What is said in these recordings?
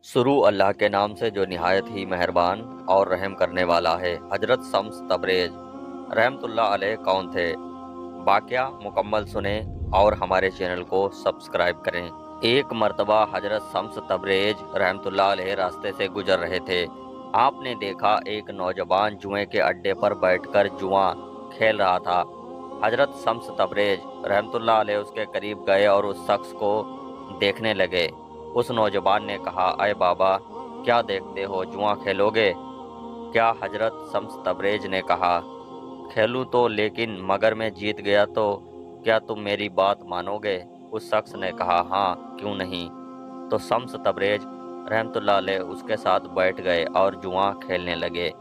शुरू अल्लाह के नाम से जो निहायत ही मेहरबान और रहम करने वाला है। हजरत शम्स तबरेज रहमतुल्लाह अलैह कौन थे? वाकया मुकम्मल सुने और हमारे चैनल को सब्सक्राइब करें। एक मर्तबा हजरत शम्स तबरेज रहमतुल्लाह अलैह रास्ते से गुजर रहे थे। आपने देखा एक नौजवान जुए के अड्डे पर बैठकर जुआ खेल रहा था। हजरत शम्स तबरेज रहमतुल्लाह अलैह उसके करीब गए और उस शख्स को देखने लगे। उस नौजवान ने कहा, अय बाबा, क्या देखते हो, जुआ खेलोगे क्या? हजरत शम्स तबरेज ने कहा, खेलूं तो, लेकिन मगर मैं जीत गया तो क्या तुम मेरी बात मानोगे? उस शख्स ने कहा, हाँ, क्यों नहीं। तो शम्स तबरेज रहमतुल्लाह अलैह उसके साथ बैठ गए और जुआ खेलने लगे।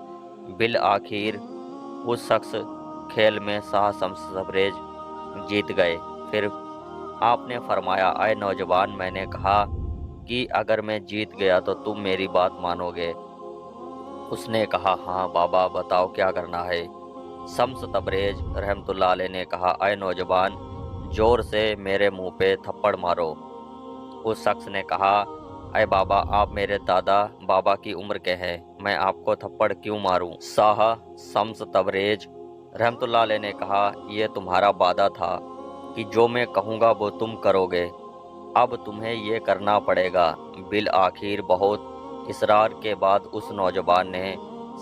बिल आखिर उस शख्स खेल में शाह शम्स तबरेज जीत गए। फिर आपने फरमाया, अय नौजवान, मैंने कहा कि अगर मैं जीत गया तो तुम मेरी बात मानोगे। उसने कहा, हाँ बाबा, बताओ क्या करना है। शम्स तबरेज रहमतुल्लाह अलैह ने कहा, अय नौजवान, जोर से मेरे मुंह पे थप्पड़ मारो। उस शख्स ने कहा, अय बाबा, आप मेरे दादा बाबा की उम्र के हैं, मैं आपको थप्पड़ क्यों मारूं? शाह शम्स तबरेज रहमतुल्लाह अलैह ने कहा, यह तुम्हारा वादा था कि जो मैं कहूँगा वो तुम करोगे, अब तुम्हें ये करना पड़ेगा। बिल आखिर बहुत इसरार के बाद उस नौजवान ने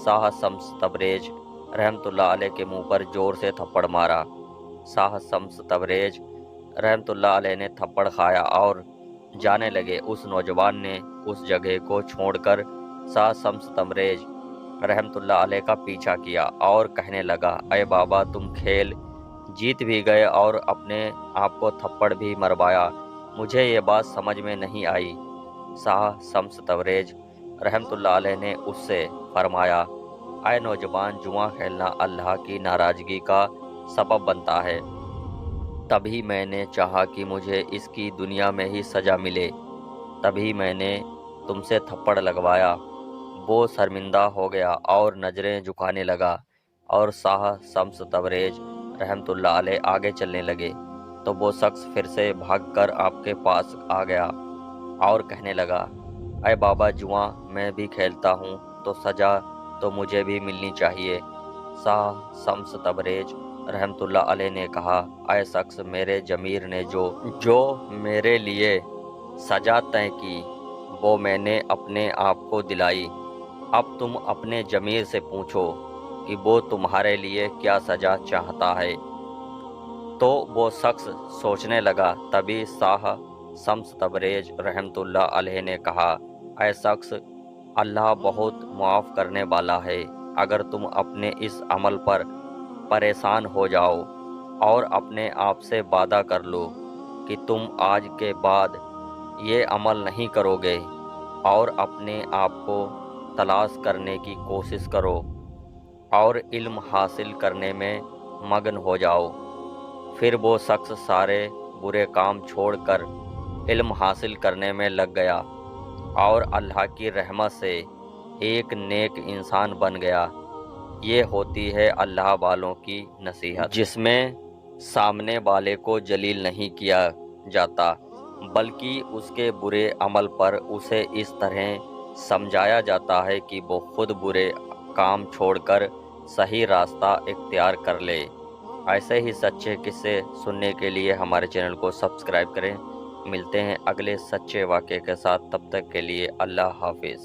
शाह शम्स तबरेज रहमतुल्लाह अलैह के मुंह पर जोर से थप्पड़ मारा। शाह शम्स तबरेज रहमतुल्लाह अलैह ने थप्पड़ खाया और जाने लगे। उस नौजवान ने उस जगह को छोड़कर शाह शम्स तबरेज रहमतुल्लाह अलैह का पीछा किया और कहने लगा, अय बाबा, तुम खेल जीत भी गए और अपने आप को थप्पड़ भी मरवाया, मुझे ये बात समझ में नहीं आई। शाह शम्स तबरेज रहमतुल्लाह अलैह ने उससे फरमाया, अय नौजवान, जुआ खेलना अल्लाह की नाराज़गी का सबब बनता है। तभी मैंने चाहा कि मुझे इसकी दुनिया में ही सज़ा मिले, तभी मैंने तुमसे थप्पड़ लगवाया। वो शर्मिंदा हो गया और नज़रें झुकाने लगा और शाह शम्स तबरेज रहमतुल्लाह अलैह आगे चलने लगे। तो वो शख्स फिर से भागकर आपके पास आ गया और कहने लगा, अय बाबा, जुआ मैं भी खेलता हूँ तो सज़ा तो मुझे भी मिलनी चाहिए। शाह शम्स तबरेज रहमतुल्लाह अलैह ने कहा, अय शख्स, मेरे जमीर ने जो मेरे लिए सज़ा तय की वो मैंने अपने आप को दिलाई। अब तुम अपने जमीर से पूछो कि वो तुम्हारे लिए क्या सज़ा चाहता है। तो वो शख्स सोचने लगा। तभी शाह शम्स तबरेज रहमतुल्लाह अलैह ने कहा, ऐ शख्स, अल्लाह बहुत मुआफ़ करने वाला है। अगर तुम अपने इस अमल पर परेशान हो जाओ और अपने आप से वादा कर लो कि तुम आज के बाद ये अमल नहीं करोगे और अपने आप को तलाश करने की कोशिश करो और इल्म हासिल करने में मगन हो जाओ, फिर वो शख्स सारे बुरे काम छोड़कर इल्म हासिल करने में लग गया और अल्लाह की रहमत से एक नेक इंसान बन गया। ये होती है अल्लाह वालों की नसीहत, जिसमें सामने वाले को जलील नहीं किया जाता, बल्कि उसके बुरे अमल पर उसे इस तरह समझाया जाता है कि वो खुद बुरे काम छोड़कर सही रास्ता इख्तियार कर ले। ऐसे ही सच्चे किस्से सुनने के लिए हमारे चैनल को सब्सक्राइब करें। मिलते हैं अगले सच्चे वाक़े के साथ, तब तक के लिए अल्लाह हाफिज़।